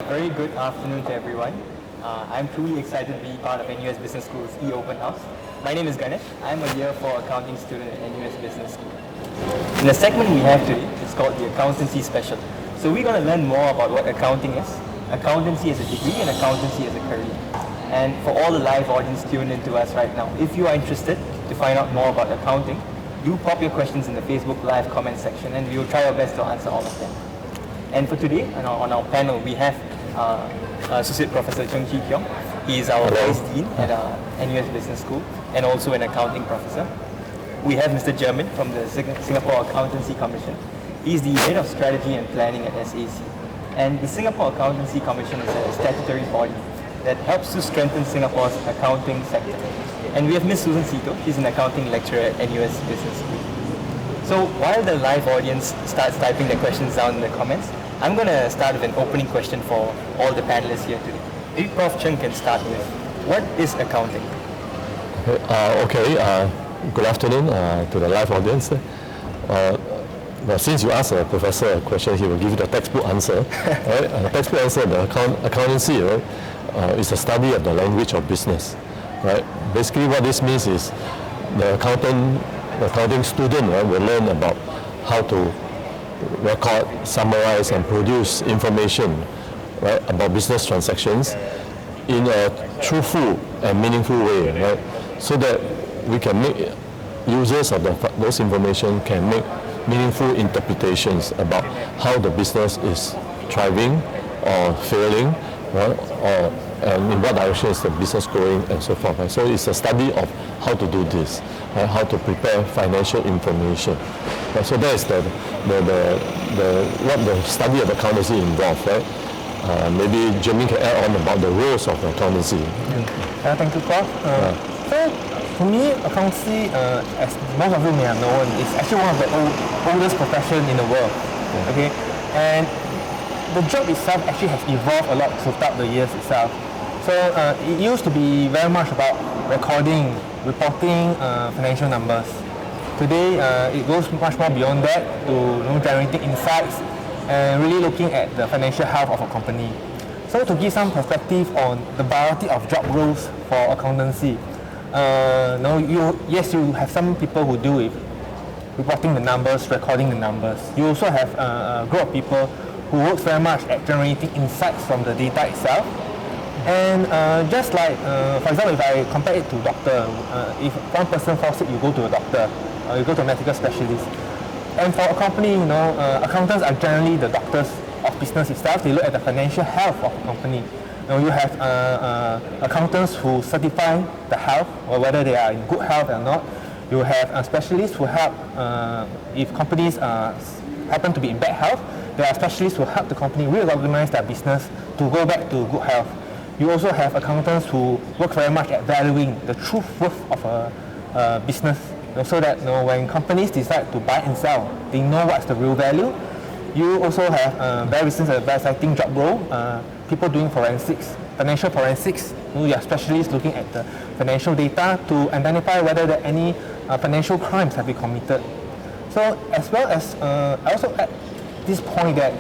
very good afternoon to everyone. I'm truly excited to be part of NUS Business School's e-Open House. My name is Ganesh. I'm a year 4 accounting student at NUS Business School. In the segment we have today, it's called the Accountancy Special. So we're going to learn more about what accounting is, accountancy as a degree, and accountancy as a career. And for all the live audience tuned into us right now, if you are interested to find out more about accounting, do pop your questions in the Facebook Live comment section and we will try our best to answer all of them. And for today, on our panel, we have Associate Professor Chung Chi Kiong. He is our Vice Dean at NUS Business School and also an accounting professor. We have Mr. German from the Singapore Accountancy Commission. He is the Head of Strategy and Planning at SAC. And the Singapore Accountancy Commission is a statutory body that helps to strengthen Singapore's accounting sector. And we have Ms. Susan Sito. She's an accounting lecturer at NUS Business School. So while the live audience starts typing their questions down in the comments, I'm going to start with an opening question for all the panelists here today. Maybe Prof. Chung can start with, what is accounting? Good afternoon to the live audience. Well, since you asked a professor a question, he will give you the textbook answer. Right? The textbook answer, the accountancy, right, is the study of the language of business. Right? Basically what this means is the accounting student, right, will learn about how to record, summarize and produce information, right, about business transactions in a truthful and meaningful way, right, so that we can make users of those information can make meaningful interpretations about how the business is thriving or failing, right, and in what direction is the business going and so forth. Right? So it's a study of how to do this, right? How to prepare financial information. Right? So that is what the study of accountancy involves, right? Maybe Jimmy can add on about the roles of accountancy. Thank you, Prof. So, to me, accountancy, as most of you may have known, is actually one of the oldest professions in the world. Okay, and the job itself actually has evolved a lot throughout the years itself. So it used to be very much about recording, reporting financial numbers. Today, it goes much more beyond that to generating insights and really looking at the financial health of a company. So to give some perspective on the variety of job roles for accountancy, you have some people who do with reporting the numbers, recording the numbers. You also have a group of people who works very much at generating insights from the data itself. And just like, for example, if I compare it to doctor, if one person falls sick, you go to a doctor, you go to a medical specialist. And for a company, accountants are generally the doctors of business itself. They look at the financial health of a company. You have accountants who certify the health, or whether they are in good health or not. You have specialists who help if companies happen to be in bad health. There are specialists who help the company reorganize their business to go back to good health. You also have accountants who work very much at valuing the true worth of a business, so that when companies decide to buy and sell, they know what's the real value. You also have very recent, very exciting job role, people doing forensics, financial forensics. You are specialists looking at the financial data to identify whether there are any financial crimes have been committed. So as well as, I also add this point that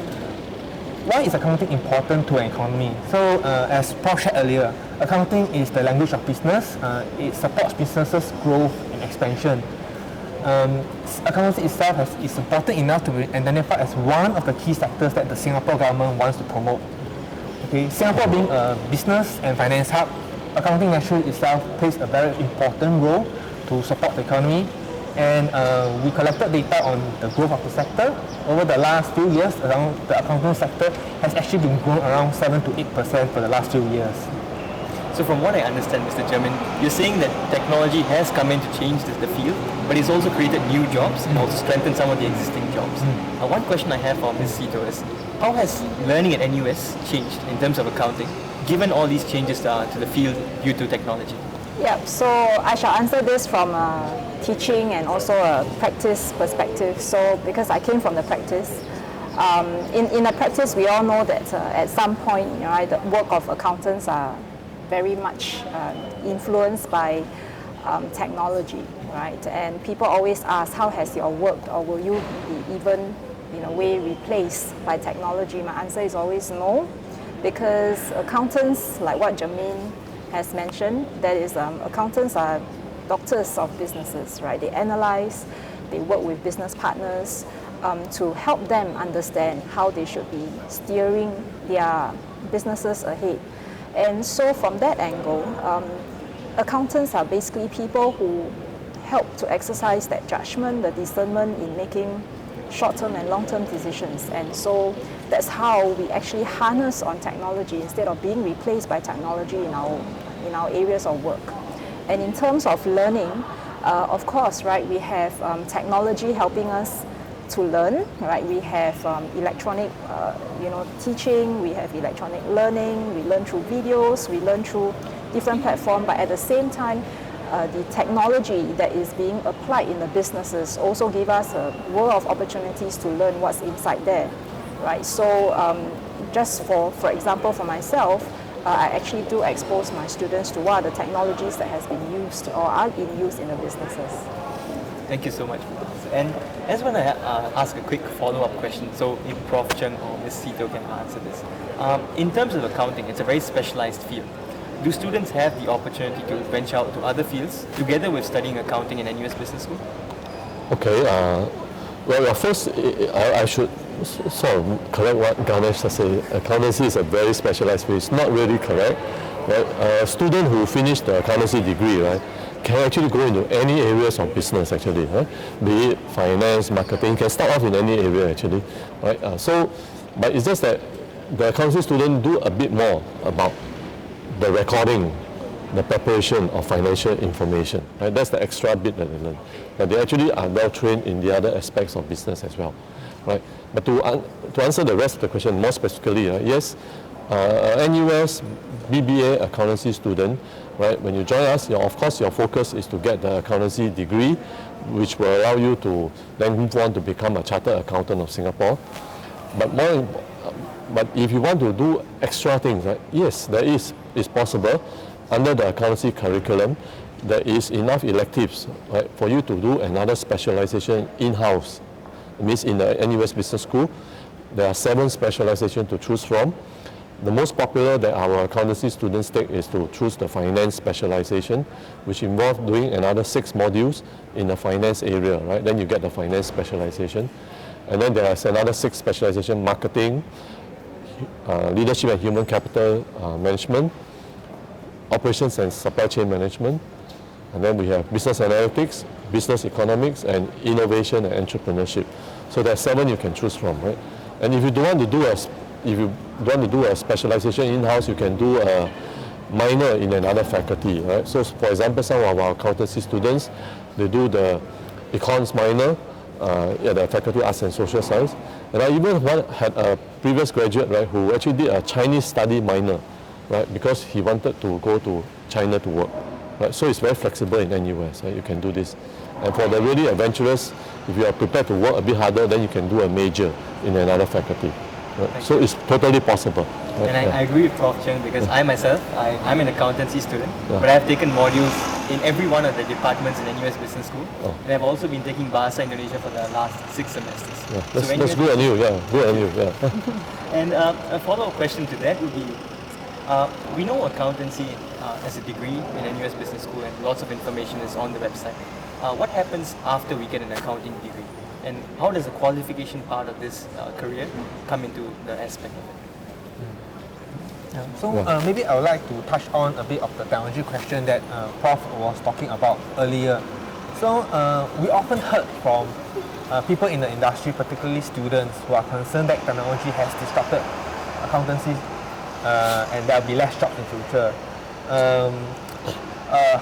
why is accounting important to an economy? So as Prof shared earlier, accounting is the language of business. It supports businesses' growth and expansion. Accountancy itself is important enough to be identified as one of the key sectors that the Singapore government wants to promote. Okay, Singapore being a business and finance hub, accounting naturally itself plays a very important role to support the economy. And we collected data on the growth of the sector. Over the last few years, around the accounting sector has actually been growing around 7 to 8% for the last few years. So from what I understand, Mr. German, you're saying that technology has come in to change the field, but it's also created new jobs and also strengthened some of the existing jobs. One question I have for Ms. Sito is, how has learning at NUS changed in terms of accounting, given all these changes to the field due to technology? Yeah, so I shall answer this from a teaching and also a practice perspective. So because I came from the practice, in the practice we all know that at some point, the work of accountants are very much influenced by technology, right? And people always ask, how has your work, or will you be even in a way replaced by technology? My answer is always no. because accountants, like what Jermaine has mentioned, that is, accountants are doctors of businesses, right? They analyze, they work with business partners to help them understand how they should be steering their businesses ahead. And so from that angle, accountants are basically people who help to exercise that judgment, the discernment in making short-term and long-term decisions. And so that's how we actually harness on technology instead of being replaced by technology in our areas of work. And in terms of learning, of course, right, we have technology helping us to learn, right? We have electronic, teaching, we have electronic learning, we learn through videos, we learn through different platforms, but at the same time, the technology that is being applied in the businesses also give us a world of opportunities to learn what's inside there, right? So just for example, for myself, I actually do expose my students to what are the technologies that has been used or are in use in the businesses. Thank you so much for this. And I just want to ask a quick follow-up question, so if Prof. Chen or Ms. Sito can answer this. In terms of accounting, it's a very specialized field. Do students have the opportunity to venture out to other fields together with studying accounting in NUS Business School? Okay, well, first, I should sort of correct what Ganesh said. Accountancy is a very specialized field. It's not really correct. Right? A student who finished the accountancy degree, right, can actually go into any areas of business actually, right? Be it finance, marketing, can start off in any area actually, right? But it's just that the accountancy student do a bit more about the recording, the preparation of financial information, right? That's the extra bit that they learn. But they actually are well trained in the other aspects of business as well, right? But to answer the rest of the question more specifically, yes, NUS BBA accountancy student, right? When you join us, of course your focus is to get the accountancy degree, which will allow you to then move on to become a chartered accountant of Singapore. But if you want to do extra things, right? Yes, it's possible. Under the accountancy curriculum, there is enough electives, right, for you to do another specialization in-house. It means in the NUS Business School, there are 7 specializations to choose from. The most popular that our accountancy students take is to choose the finance specialization, which involves doing another 6 modules in the finance area, right? Then you get the finance specialization. And then there is another 6 specialization: marketing, leadership and human capital management, operations and supply chain management. And then we have business analytics, business economics, and innovation and entrepreneurship. So there are 7 you can choose from, right? And if you don't want to do a specialization in-house, you can do a minor in another faculty, right? So for example, some of our accountancy students, they do the econs minor at the Faculty of Arts and Social Science. And I even had a previous graduate, right, who actually did a Chinese study minor, right, because he wanted to go to China to work. Right? So it's very flexible in NUS, right? You can do this. And for the really adventurous, if you are prepared to work a bit harder, then you can do a major in another faculty. Right? So it's totally possible. Right? And I agree with Prof. Chen, because I myself, I'm an accountancy student, but I've taken modules in every one of the departments in NUS Business School. And I've also been taking Bahasa Indonesia for the last 6 semesters. That's good on you, good on you, And a follow-up question to that would be, we know accountancy as a degree in NUS Business School, and lots of information is on the website. What happens after we get an accounting degree? And how does the qualification part of this career come into the aspect of it? So maybe I would like to touch on a bit of the technology question that Prof was talking about earlier. So we often heard from people in the industry, particularly students, who are concerned that technology has disrupted accountancy and there will be less jobs in future.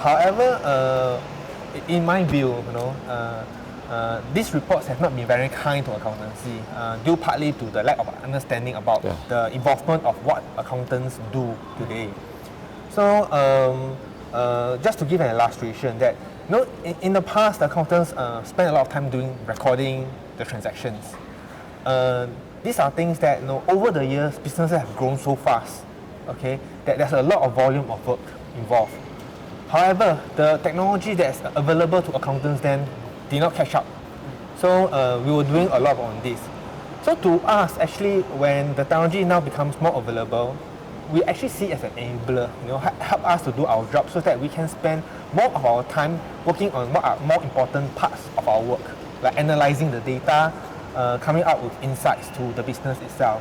However, in my view, these reports have not been very kind to accountancy, due partly to the lack of understanding about the involvement of what accountants do today. So, just to give an illustration, that in the past, accountants spend a lot of time doing recording the transactions. These are things that over the years, businesses have grown so fast, okay, that there's a lot of volume of work involved. However, the technology that's available to accountants then did not catch up. So we were doing a lot on this. So to us, actually, when the technology now becomes more available, we actually see it as an enabler, help us to do our job so that we can spend more of our time working on what are more important parts of our work, like analyzing the data, coming up with insights to the business itself.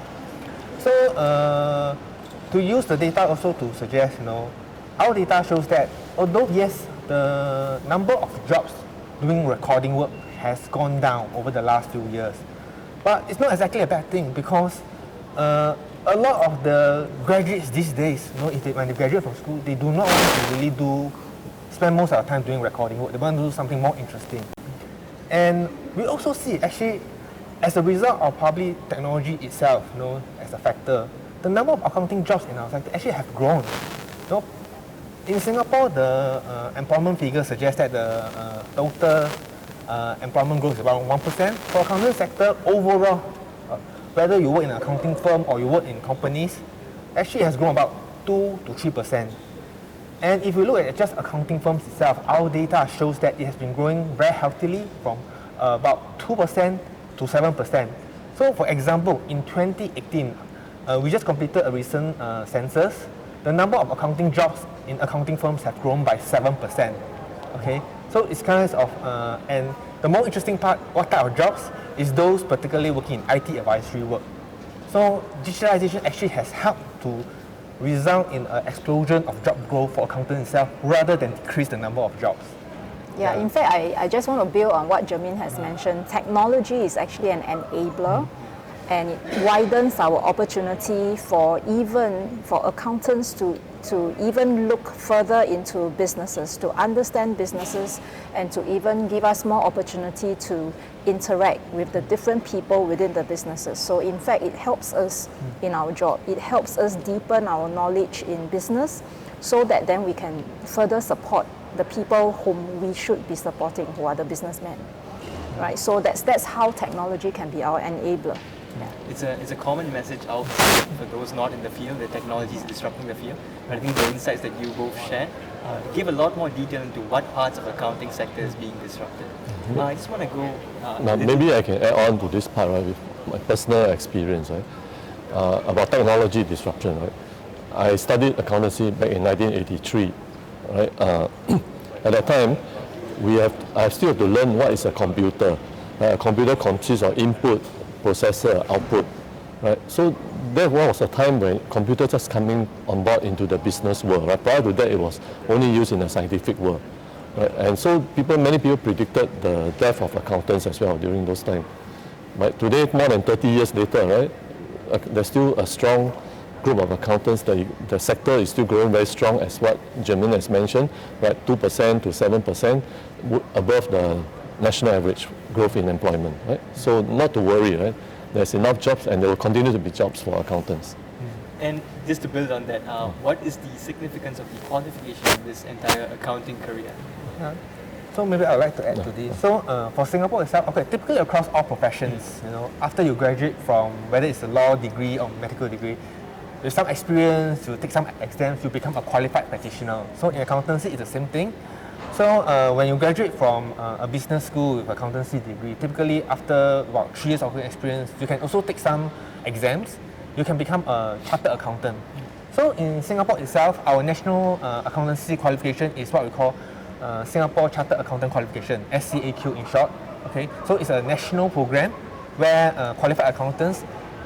So to use the data also to suggest, our data shows that although yes, the number of jobs doing recording work has gone down over the last few years, but it's not exactly a bad thing because a lot of the graduates these days, when they graduate from school, they do not want to really spend most of their time doing recording work. They want to do something more interesting. And we also see actually, as a result of probably technology itself, as a factor, the number of accounting jobs in our sector actually have grown. In Singapore, the employment figures suggest that the total employment growth is around 1%. For the accounting sector, overall, whether you work in an accounting firm or you work in companies, actually has grown about 2 to 3%. And if you look at just accounting firms itself, our data shows that it has been growing very healthily from about 2% to 7%. So for example, in 2018, we just completed a recent census. The number of accounting jobs in accounting firms have grown by 7%. Okay, so it's kind of, and the more interesting part, what type of jobs, is those particularly working in IT advisory work. So digitalization actually has helped to result in an explosion of job growth for accountants itself rather than decrease the number of jobs. Yeah, in fact, I just want to build on what Jermaine has mentioned. Technology is actually an enabler, and it widens our opportunity for accountants to even look further into businesses, to understand businesses, and to even give us more opportunity to interact with the different people within the businesses. So in fact, it helps us in our job. It helps us deepen our knowledge in business so that then we can further support the people whom we should be supporting, who are the businessmen. Right? So that's how technology can be our enabler. Yeah. It's a common message out there for those not in the field that technology is disrupting the field. But I think the insights that you both share give a lot more detail into what parts of accounting sector is being disrupted. I just want to go... Now, maybe I can add on to this part, right, with my personal experience, right, about technology disruption, right. I studied accountancy back in 1983, right. At that time, I still have to learn what is a computer. A computer consists of input, processor, output, right? So that was a time when computers just coming on board into the business world, right? Prior to that, it was only used in the scientific world, right? And so many people predicted the death of accountants as well during those times. But today, more than 30 years later, right, there's still a strong group of accountants. The sector is still growing very strong, as what Jermaine has mentioned, right? 2% to 7% above the national average growth in employment, right? So not to worry, right? There's enough jobs and there will continue to be jobs for accountants. And just to build on that, what is the significance of the qualification in this entire accounting career? So maybe I'd like to add to this. So for Singapore itself, typically across all professions, after you graduate from whether it's a law degree or medical degree, with some experience, you take some exams, you become a qualified practitioner. So in accountancy, it's the same thing. So when you graduate from a business school with accountancy degree, typically after about 3 years of experience, you can also take some exams. You can become a chartered accountant. So in Singapore itself, our national accountancy qualification is what we call Singapore Chartered Accountant Qualification, SCAQ in short. Okay, so it's a national program where qualified accountants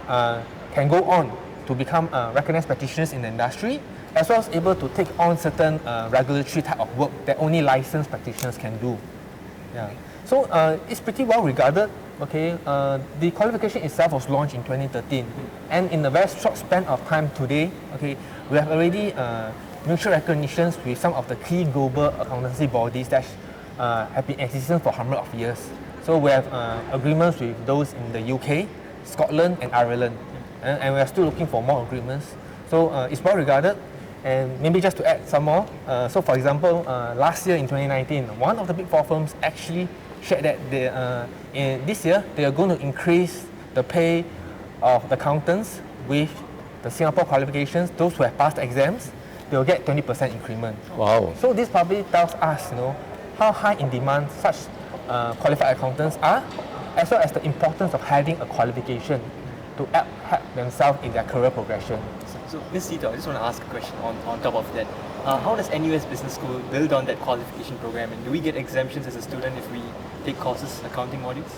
can go on to become recognized practitioners in the industry, as well as able to take on certain regulatory type of work that only licensed practitioners can do. Yeah. So it's pretty well regarded. Okay, the qualification itself was launched in 2013, and in a very short span of time today, okay, we have already mutual recognitions with some of the key global accountancy bodies that have been in existence for hundreds of years. So we have agreements with those in the UK, Scotland, and Ireland, and we are still looking for more agreements. So it's well regarded. And maybe just to add some more, so for example, last year in 2019, one of the big 4 firms actually shared that in this year they are going to increase the pay of the accountants with the Singapore qualifications. Those who have passed exams, they will get 20% increment. Wow. So this probably tells us, how high in demand such qualified accountants are, as well as the importance of having a qualification to help themselves in their career progression. So, Ms. Sito, I just want to ask a question on top of that. How does NUS Business School build on that qualification program, and do we get exemptions as a student if we take courses, accounting modules?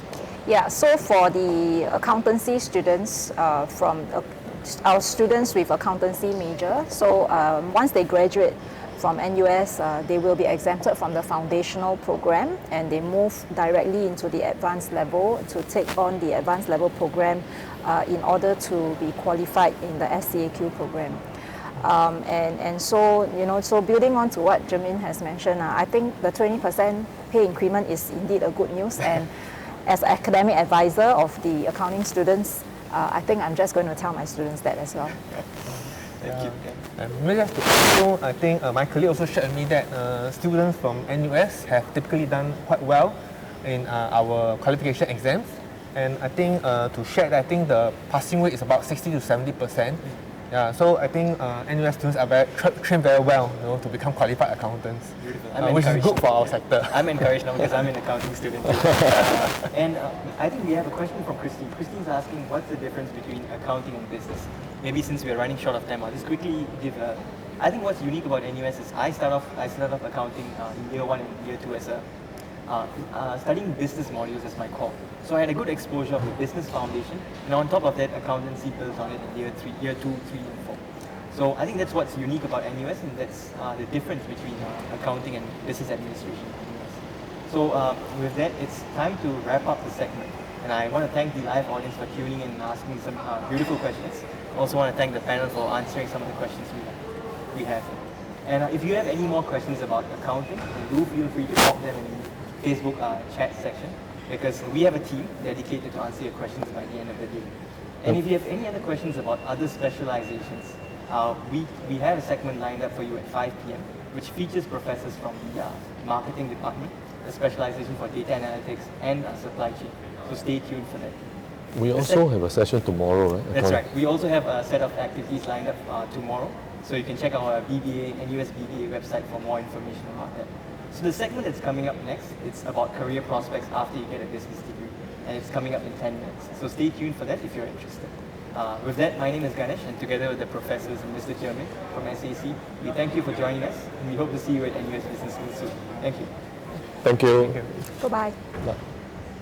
Yeah, so for the accountancy students, our students with accountancy major, so once they graduate from NUS, they will be exempted from the foundational program, and they move directly into the advanced level to take on the advanced level program in order to be qualified in the SCAQ program. So building on to what Jermaine has mentioned, I think the 20% pay increment is indeed a good news, and as academic advisor of the accounting students, I think I'm just going to tell my students that as well. Thank you. And maybe just to also, I think my colleague also shared with me that students from NUS have typically done quite well in our qualification exams. And I think to share that, I think the passing rate is about 60 to 70%. Yeah, so I think NUS students are trained very well, to become qualified accountants, which is good for our sector. I'm encouraged now because I'm an accounting student too. And I think we have a question from Christine. Christine's asking, what's the difference between accounting and business? Maybe since we are running short of time, I'll just quickly give I think what's unique about NUS is I started off accounting in year 1 and year 2 as studying business modules as my core. So I had a good exposure of the business foundation, and on top of that, accountancy builds on it in year 2, 3, and 4. So I think that's what's unique about NUS, and that's the difference between accounting and business administration in NUS. So with that, it's time to wrap up the segment. And I want to thank the live audience for tuning in and asking some beautiful questions. Also want to thank the panel for answering some of the questions we have. And if you have any more questions about accounting, then do feel free to pop them in the Facebook chat section, because we have a team dedicated to answer your questions by the end of the day. And if you have any other questions about other specializations, we have a segment lined up for you at 5 p.m. which features professors from the marketing department, the specialization for data analytics and supply chain. So stay tuned for that. We also have a session tomorrow, right? That's right. We also have a set of activities lined up tomorrow. So you can check our BBA, NUS BBA website for more information about that. So the segment that's coming up next, it's about career prospects after you get a business degree. And it's coming up in 10 minutes. So stay tuned for that if you're interested. With that, my name is Ganesh, and together with the professors and Mr. Chairman from SAC, we thank you for joining us, and we hope to see you at NUS Business School soon. Thank you. Thank you. Thank you. Goodbye. Bye.